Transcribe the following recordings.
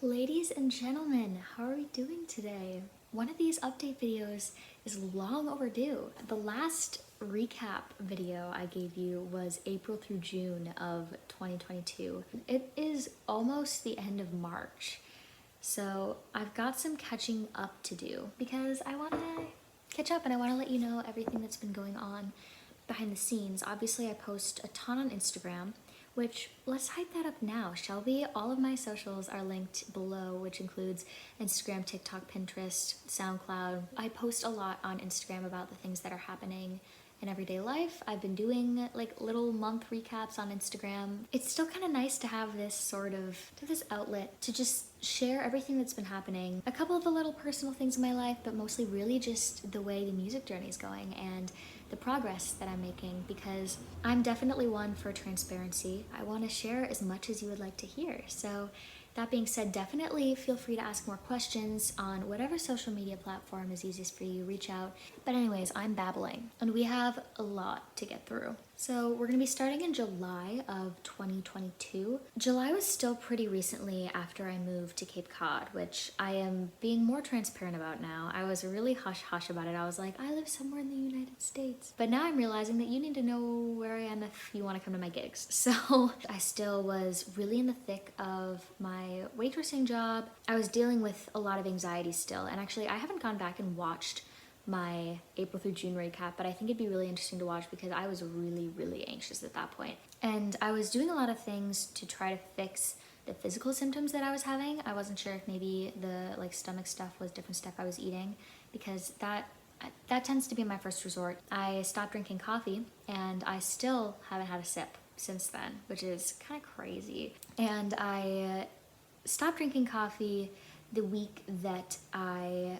Ladies and gentlemen, how are we doing today? One of these update videos is long overdue. The last recap video I gave you was April through June of 2022. It is almost the end of March, so I've got some catching up to do because I want to catch up and I want to let you know everything that's been going on behind the scenes. Obviously, I post a ton on Instagram, which let's hype that up now, shall we? All of my socials are linked below, which includes Instagram, TikTok, Pinterest, SoundCloud. I post a lot on Instagram about the things that are happening in everyday life. I've been doing like little month recaps on Instagram. It's still kind of nice to have this outlet to just share everything that's been happening. A couple of the little personal things in my life, but mostly really just the way the music journey is going and the progress that I'm making, because I'm definitely one for transparency. I want to share as much as you would like to hear. So that being said, definitely feel free to ask more questions on whatever social media platform is easiest for you. Reach out. But anyways, I'm babbling and we have a lot to get through. So we're going to be starting in July of 2022. July was still pretty recently after I moved to Cape Cod, which I am being more transparent about now. I was really hush-hush about it. I was like, I live somewhere in the United States. But now I'm realizing that you need to know where I am if you want to come to my gigs. So I still was really in the thick of my waitressing job. I was dealing with a lot of anxiety still. And actually, I haven't gone back and watched my April through June recap, but I think it'd be really interesting to watch because I was really anxious at that point. And I was doing a lot of things to try to fix the physical symptoms that I was having. I wasn't sure if maybe the stomach stuff was different stuff I was eating, because that tends to be my first resort. I stopped drinking coffee and I still haven't had a sip since then, which is kind of crazy. And I stopped drinking coffee the week that I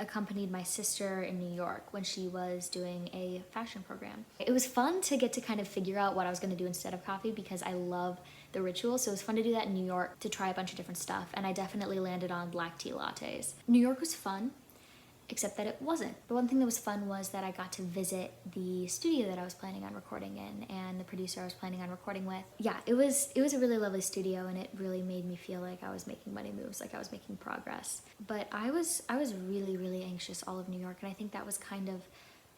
accompanied my sister in New York when she was doing a fashion program. It was fun to get to kind of figure out what I was going to do instead of coffee because I love the ritual. So it was fun to do that in New York, to try a bunch of different stuff. And I definitely landed on black tea lattes. New York was fun, except that it wasn't. The one thing that was fun was that I got to visit the studio that I was planning on recording in and the producer I was planning on recording with. Yeah, it was a really lovely studio, and it really made me feel like I was making money moves, like I was making progress. But I was really anxious all of New York, and I think that was kind of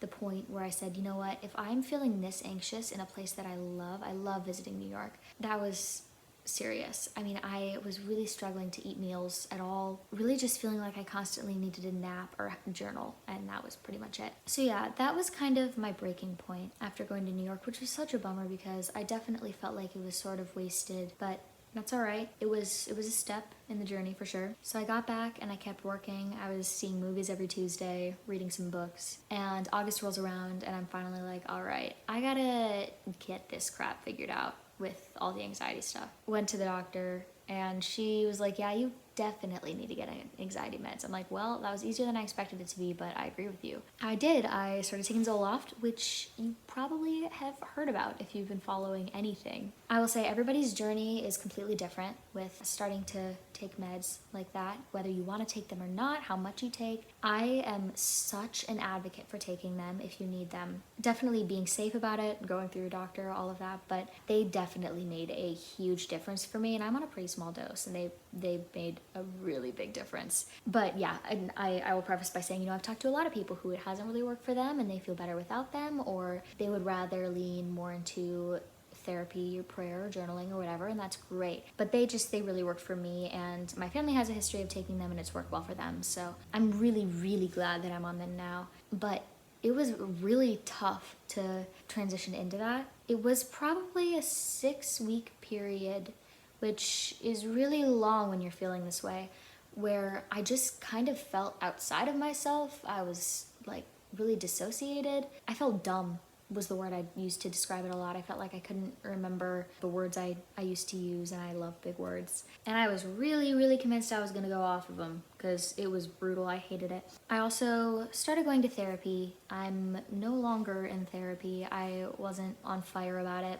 the point where I said, you know what, if I'm feeling this anxious in a place that I love visiting New York. That was serious. I mean, I was really struggling to eat meals at all, really just feeling like I constantly needed a nap or a journal, and that was pretty much it. So yeah, that was kind of my breaking point after going to New York, which was such a bummer because I definitely felt like it was sort of wasted, but that's all right. It was a step in the journey for sure. So I got back and I kept working. I was seeing movies every Tuesday, reading some books, and August rolls around and I'm finally like, all right, I gotta get this crap figured out with all the anxiety stuff. Went to the doctor and she was like, yeah, you definitely need to get anxiety meds. I'm like, well, that was easier than I expected it to be, but I agree with you. I did. I started taking Zoloft, which you probably have heard about if you've been following anything. I will say everybody's journey is completely different with starting to take meds like that, whether you want to take them or not, how much you take. I am such an advocate for taking them if you need them. Definitely being safe about it, going through your doctor, all of that, but they definitely made a huge difference for me, and I'm on a pretty small dose, and they made a really big difference. But yeah, I will preface by saying, I've talked to a lot of people who it hasn't really worked for them and they feel better without them, or they would rather lean more into therapy or prayer or journaling or whatever, and that's great. But they really worked for me, and my family has a history of taking them and it's worked well for them. So I'm really glad that I'm on them now. But it was really tough to transition into that. It was probably a 6-week period, which is really long when you're feeling this way, where I just kind of felt outside of myself. I was like really dissociated. I felt dumb was the word I used to describe it a lot. I felt like I couldn't remember the words I used to use, and I love big words. And I was really convinced I was gonna go off of them because it was brutal. I hated it. I also started going to therapy. I'm no longer in therapy. I wasn't on fire about it.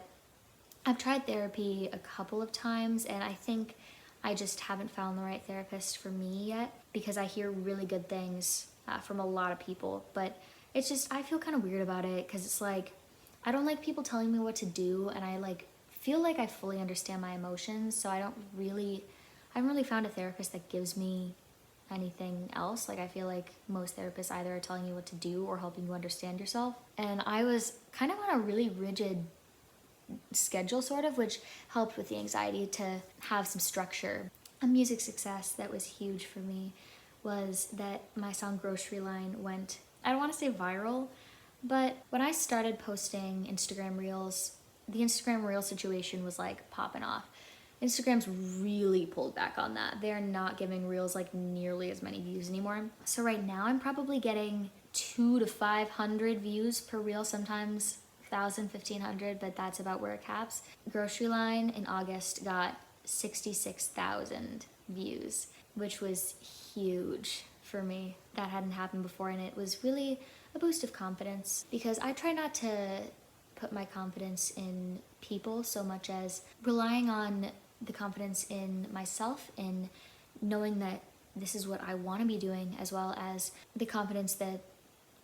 I've tried therapy a couple of times, and I think I just haven't found the right therapist for me yet, because I hear really good things from a lot of people, but it's just, I feel kind of weird about it because it's like, I don't like people telling me what to do, and I feel like I fully understand my emotions, so I I haven't really found a therapist that gives me anything else. Like, I feel like most therapists either are telling you what to do or helping you understand yourself. And I was kind of on a really rigid schedule, sort of, which helped with the anxiety to have some structure. A music success that was huge for me was that my song Grocery Line went, I don't want to say viral, but when I started posting Instagram Reels, the Instagram Reel situation was like popping off. Instagram's really pulled back on that. They're not giving Reels like nearly as many views anymore. So right now I'm probably getting 200 to 500 views per Reel, sometimes 1,000, 1,500, but that's about where it caps. Grocery Line in August got 66,000 views, which was huge for me. That hadn't happened before, and it was really a boost of confidence, because I try not to put my confidence in people so much as relying on the confidence in myself, in knowing that this is what I want to be doing, as well as the confidence that,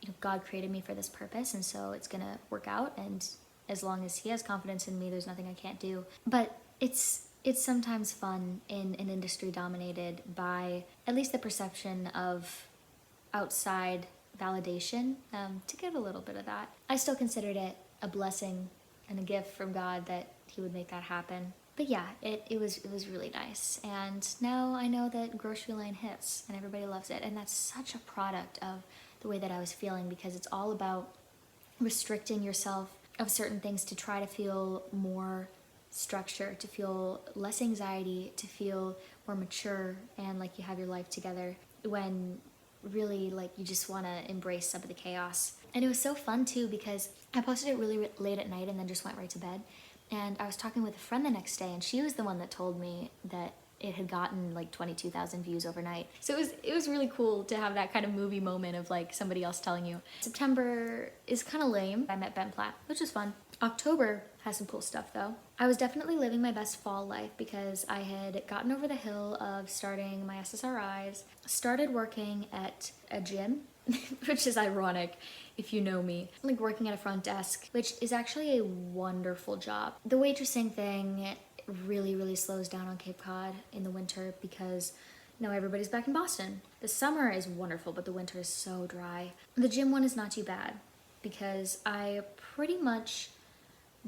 you know, God created me for this purpose, and so it's gonna work out, and as long as he has confidence in me, there's nothing I can't do. But it's sometimes fun in an industry dominated by at least the perception of outside validation, to get a little bit of that. I still considered it a blessing and a gift from God that he would make that happen. But yeah, it was really nice. And now I know that Grocery Line hits and everybody loves it. And that's such a product of the way that I was feeling, because it's all about restricting yourself of certain things to try to feel more structure, to feel less anxiety, to feel more mature and like you have your life together, when really like you just want to embrace some of the chaos. And it was so fun too, because I posted it really late at night and then just went right to bed. And I was talking with a friend the next day, and she was the one that told me that it had gotten like 22,000 views overnight. So it was really cool to have that kind of movie moment of like somebody else telling you. September is kind of lame. I met Ben Platt, which was fun. October has some cool stuff though. I was definitely living my best fall life, because I had gotten over the hill of starting my SSRIs, started working at a gym, which is ironic if you know me, like working at a front desk, which is actually a wonderful job. The waitressing thing really slows down on Cape Cod in the winter, because now everybody's back in Boston. The summer is wonderful, but the winter is so dry. The gym one is not too bad, because I pretty much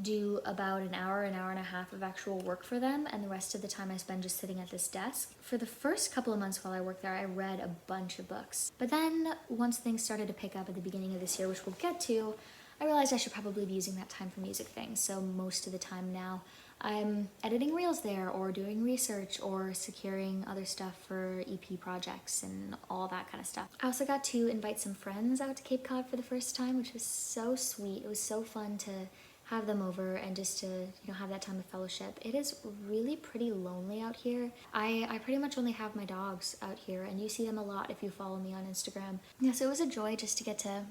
do about an hour and a half of actual work for them, and the rest of the time I spend just sitting at this desk. For the first couple of months while I worked there, I read a bunch of books. But then once things started to pick up at the beginning of this year, which we'll get to, I realized I should probably be using that time for music things. So most of the time now, I'm editing reels there, or doing research, or securing other stuff for EP projects and all that kind of stuff. I also got to invite some friends out to Cape Cod for the first time, which was so sweet. It was so fun to have them over and just to, you know, have that time of fellowship. It is really pretty lonely out here. I pretty much only have my dogs out here, and you see them a lot if you follow me on Instagram. Yeah, so it was a joy just to get to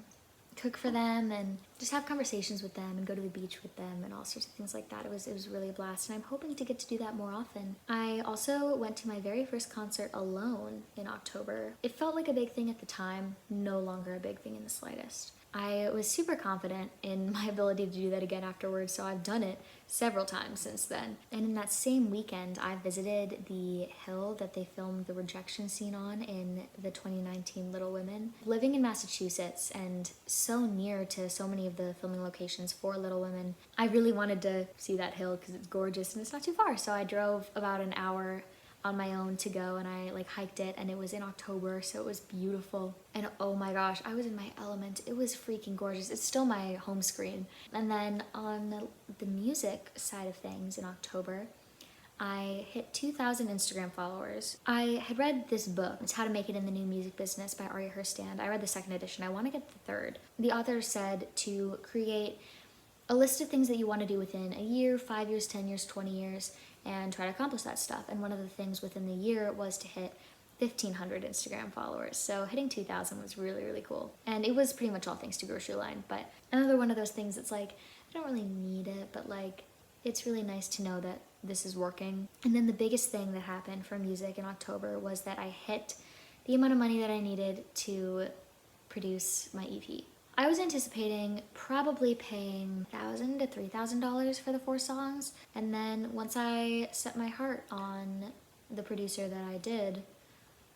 cook for them and just have conversations with them and go to the beach with them and all sorts of things like that. It was really a blast, and I'm hoping to get to do that more often. I also went to my very first concert alone in October. It felt like a big thing at the time, no longer a big thing in the slightest. I was super confident in my ability to do that again afterwards, so I've done it several times since then. And in that same weekend, I visited the hill that they filmed the rejection scene on in the 2019 Little Women. Living in Massachusetts and so near to so many of the filming locations for Little Women, I really wanted to see that hill because it's gorgeous and it's not too far. So I drove about an hour on my own to go, and I like hiked it, and it was in October, so it was beautiful. And oh my gosh, I was in my element. It was freaking gorgeous. It's still my home screen. And then on the music side of things in October, I hit 2,000 Instagram followers. I had read this book, it's How to Make It in the New Music Business by Aria Herstand. I read the second edition. I want to get the third. The author said to create a list of things that you want to do within a year, 5 years, 10 years, 20 years, and try to accomplish that stuff. And one of the things within the year was to hit 1,500 Instagram followers. So hitting 2,000 was really cool. And it was pretty much all thanks to Grocery Line. But another one of those things that's like, I don't really need it, but like, it's really nice to know that this is working. And then the biggest thing that happened for music in October was that I hit the amount of money that I needed to produce my EP. I was anticipating probably paying $1,000 to $3,000 for the 4 songs, and then once I set my heart on the producer that I did,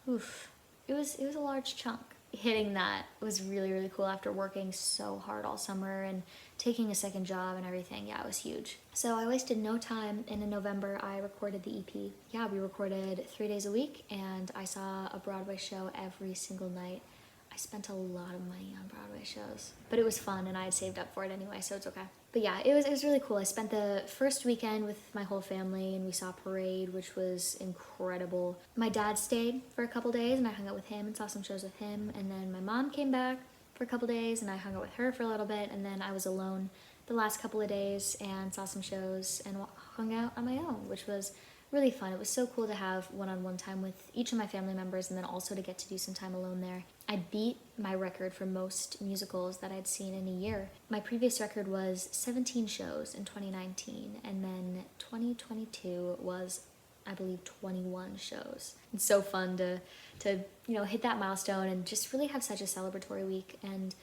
oof, it was a large chunk. Hitting that was really, really cool after working so hard all summer and taking a second job and everything. Yeah, it was huge. So I wasted no time, and in November I recorded the EP. Yeah, we recorded 3 days a week, and I saw a Broadway show every single night. I spent a lot of money on Broadway shows, but it was fun and I had saved up for it anyway, so it's okay. But yeah, it was really cool. I spent the first weekend with my whole family and we saw a parade, which was incredible. My dad stayed for a couple days and I hung out with him and saw some shows with him, and then my mom came back for a couple days and I hung out with her for a little bit, and then I was alone the last couple of days and saw some shows and hung out on my own, which was really fun. It was so cool to have one-on-one time with each of my family members and then also to get to do some time alone there. I beat my record for most musicals that I'd seen in a year. My previous record was 17 shows in 2019, and then 2022 was, I believe, 21 shows. It's so fun to hit that milestone and just really have such a celebratory week, and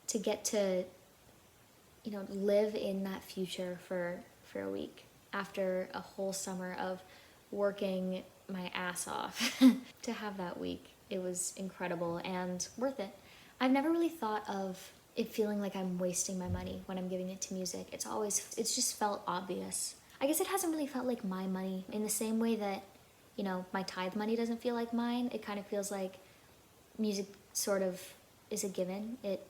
to get to live in that future for a week after a whole summer of working my ass off. To have that week, it was incredible and worth it. I've never really thought of it feeling like I'm wasting my money when I'm giving it to music. It's just felt obvious. I guess it hasn't really felt like my money in the same way that, my tithe money doesn't feel like mine. It kind of feels like music sort of is a given. It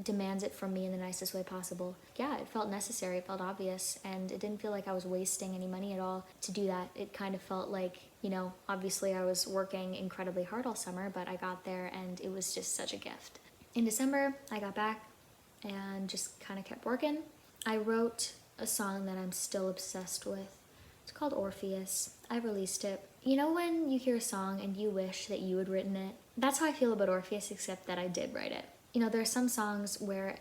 demands it from me in the nicest way possible. Yeah, it felt necessary, it felt obvious, and it didn't feel like I was wasting any money at all to do that. It kind of felt like, obviously I was working incredibly hard all summer, but I got there and it was just such a gift. In December, I got back and just kind of kept working. I wrote a song that I'm still obsessed with. It's called Orpheus. I released it. You know when you hear a song and you wish that you had written it? That's how I feel about Orpheus, except that I did write it. There are some songs where,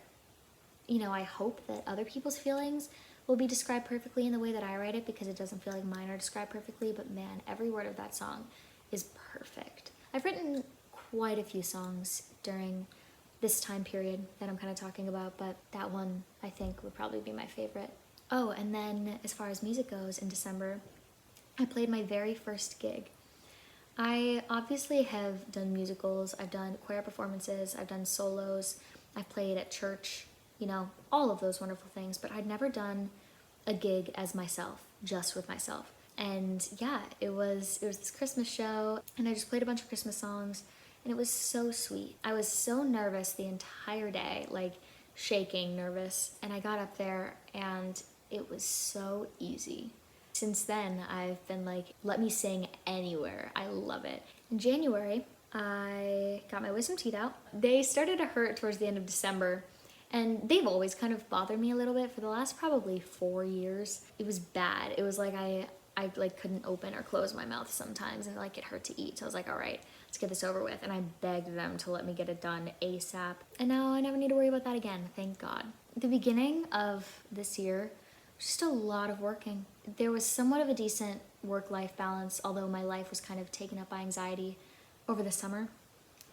I hope that other people's feelings will be described perfectly in the way that I write it, because it doesn't feel like mine are described perfectly, but man, every word of that song is perfect. I've written quite a few songs during this time period that I'm kind of talking about, but that one I think would probably be my favorite. Oh, and then as far as music goes, in December, I played my very first gig. I obviously have done musicals, I've done choir performances, I've done solos, I've played at church, all of those wonderful things, but I'd never done a gig as myself, just with myself. And yeah, it was this Christmas show, and I just played a bunch of Christmas songs, and it was so sweet. I was so nervous the entire day, like shaking nervous, and I got up there and it was so easy. Since then, I've been like, let me sing anywhere. I love it. In January, I got my wisdom teeth out. They started to hurt towards the end of December, and they've always kind of bothered me a little bit for the last probably 4 years. It was bad. It was like I like couldn't open or close my mouth sometimes, and like it hurt to eat. So I was like, all right, let's get this over with. And I begged them to let me get it done ASAP. And now I never need to worry about that again, thank God. At the beginning of this year, just a lot of working. There was somewhat of a decent work-life balance, although my life was kind of taken up by anxiety over the summer,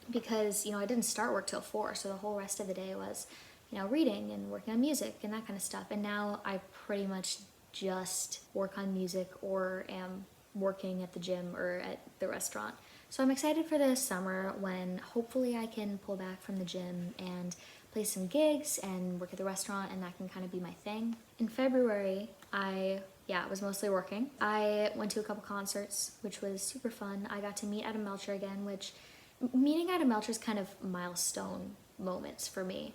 because, I didn't start work till 4, so the whole rest of the day was, reading and working on music and that kind of stuff. And now I pretty much just work on music or am working at the gym or at the restaurant. So I'm excited for the summer when hopefully I can pull back from the gym and play some gigs and work at the restaurant, and that can kind of be my thing. In February, I was mostly working. I went to a couple concerts, which was super fun. I got to meet Adam Melcher again, which meeting Adam Melcher is kind of milestone moments for me.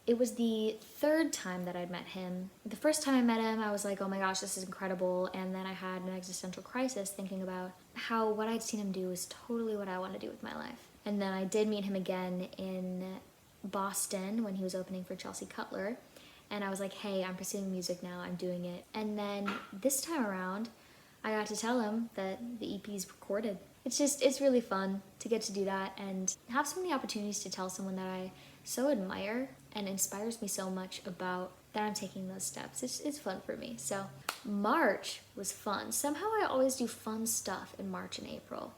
It was the 3rd time that I'd met him. The first time I met him, I was like, oh my gosh, this is incredible. And then I had an existential crisis thinking about how what I'd seen him do is totally what I want to do with my life. And then I did meet him again in Boston when he was opening for Chelsea Cutler, and I was like, hey, I'm pursuing music now, I'm doing it. And then this time around, I got to tell him that the EP's recorded. It's really fun to get to do that and have so many opportunities to tell someone that I so admire and inspires me so much about that I'm taking those steps. It's fun for me. So March was fun. Somehow I always do fun stuff in March and April.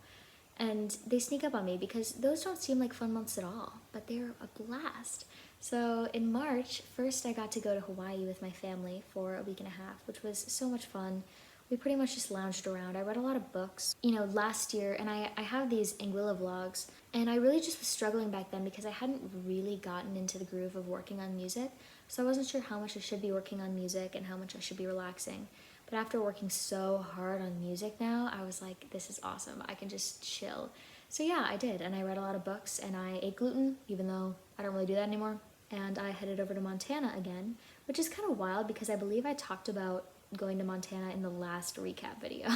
And they sneak up on me because those don't seem like fun months at all, but they're a blast. So in March, first I got to go to Hawaii with my family for a week and a half, which was so much fun. we pretty much just lounged around. I read a lot of books, you know, last year, and I have these Anguilla vlogs, and I really just was struggling back then because I hadn't really gotten into the groove of working on music, so I wasn't sure how much I should be working on music and how much I should be relaxing. But after working so hard on music now, I was like, this is awesome. I can just chill. So yeah, I did, and I read a lot of books, and I ate gluten, even though I don't really do that anymore. And I headed over to Montana again, which is kind of wild because I believe I talked about going to Montana in the last recap video.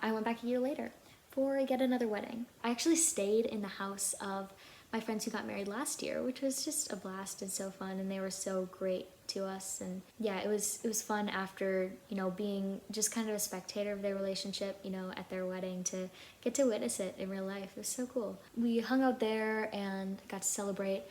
I went back a year later for yet another wedding. I actually stayed in the house of my friends who got married last year, which was just a blast and so fun, and they were so great to us. And yeah, it was fun after, you know, being just kind of a spectator of their relationship, you know, at their wedding, to get to witness it in real life. It was so cool. We hung out there and got to celebrate.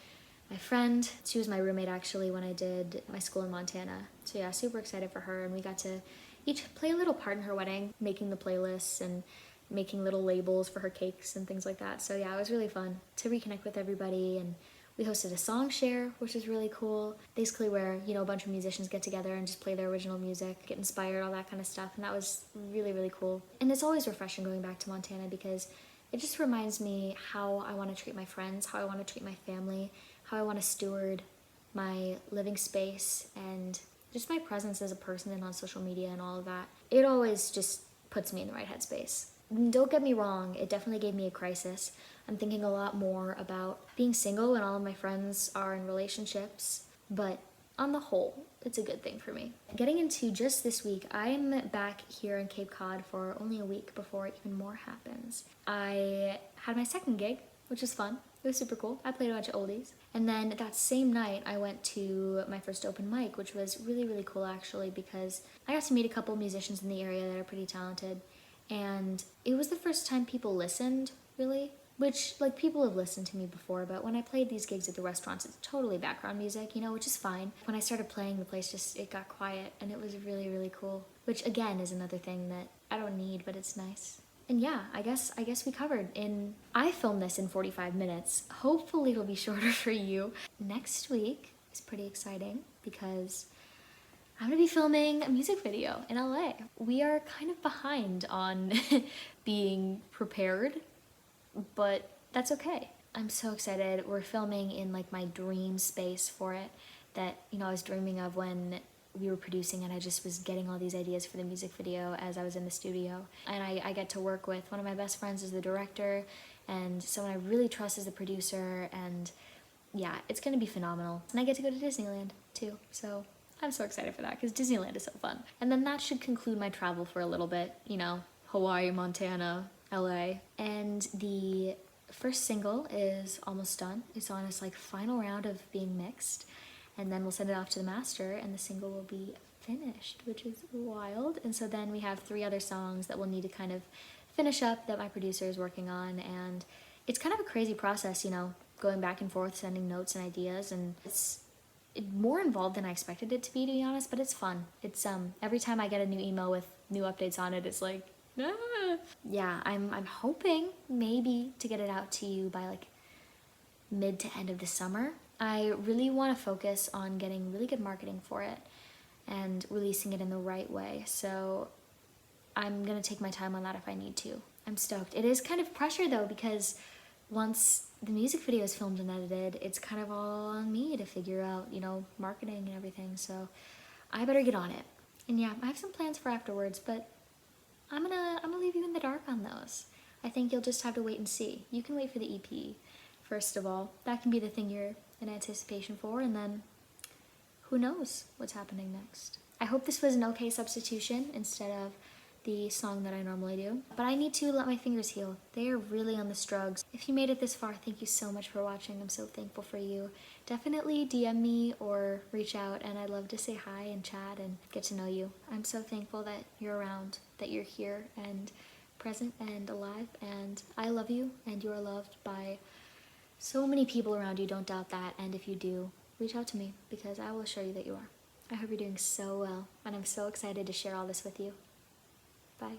My friend, she was my roommate actually when I did my school in Montana. So yeah, super excited for her, and we got to each play a little part in her wedding, making the playlists and making little labels for her cakes and things like that. So yeah, it was really fun to reconnect with everybody, and we hosted a song share, which was really cool. Basically where, you know, a bunch of musicians get together and just play their original music, get inspired, all that kind of stuff, and that was really, really cool. And it's always refreshing going back to Montana because it just reminds me how I want to treat my friends, how I want to treat my family, how I want to steward my living space, and just my presence as a person and on social media and all of that. It always just puts me in the right headspace. Don't get me wrong, it definitely gave me a crisis. I'm thinking a lot more about being single when all of my friends are in relationships, but on the whole, it's a good thing for me. Getting into just this week, I'm back here in Cape Cod for only a week before even more happens. I had my second gig, which was fun. It was super cool. I played a bunch of oldies. And then that same night, I went to my first open mic, which was really, really cool actually, because I got to meet a couple musicians in the area that are pretty talented. And it was the first time people listened, really. Which, like, people have listened to me before, but when I played these gigs at the restaurants, it's totally background music, you know, which is fine. When I started playing, the place it got quiet, and it was really, really cool. Which, again, is another thing that I don't need, but it's nice. And yeah, I guess we covered I filmed this in 45 minutes. Hopefully it'll be shorter for you. Next week is pretty exciting because I'm gonna be filming a music video in LA. We are kind of behind on being prepared, but that's okay. I'm so excited. We're filming in like my dream space for it that, you know, I was dreaming of when we were producing, and I just was getting all these ideas for the music video as I was in the studio. And I get to work with one of my best friends as the director, and someone I really trust as the producer, and yeah, it's gonna be phenomenal. And I get to go to Disneyland too, so I'm so excited for that because Disneyland is so fun. And then that should conclude my travel for a little bit, you know, Hawaii, Montana, LA. And the first single is almost done. It's on its like final round of being mixed, and then we'll send it off to the master and the single will be finished, which is wild. And so then we have 3 other songs that we'll need to kind of finish up that my producer is working on, and it's kind of a crazy process, you know, going back and forth, sending notes and ideas, and it's more involved than I expected it to be honest, but it's fun. It's every time I get a new email with new updates on it, it's like, ah. Yeah, I'm hoping maybe to get it out to you by like mid to end of the summer. I really want to focus on getting really good marketing for it and releasing it in the right way. So I'm gonna take my time on that if I need to. I'm stoked. It is kind of pressure though, because once the music video is filmed and edited, it's kind of all on me to figure out, you know, marketing and everything. So I better get on it. And yeah, I have some plans for afterwards, but I'm gonna leave you in the dark on those. I think you'll just have to wait and see. You can wait for the EP, first of all. That can be the thing you're in anticipation for, and then who knows what's happening next. I hope this was an okay substitution instead of the song that I normally do. But I need to let my fingers heal. They are really on the strugs. If you made it this far, thank you so much for watching. I'm so thankful for you. Definitely DM me or reach out, and I'd love to say hi and chat and get to know you. I'm so thankful that you're around, that you're here and present and alive, and I love you, and you are loved by so many people around you. Don't doubt that, and if you do, reach out to me because I will assure you that you are. I hope you're doing so well, and I'm so excited to share all this with you. Bye.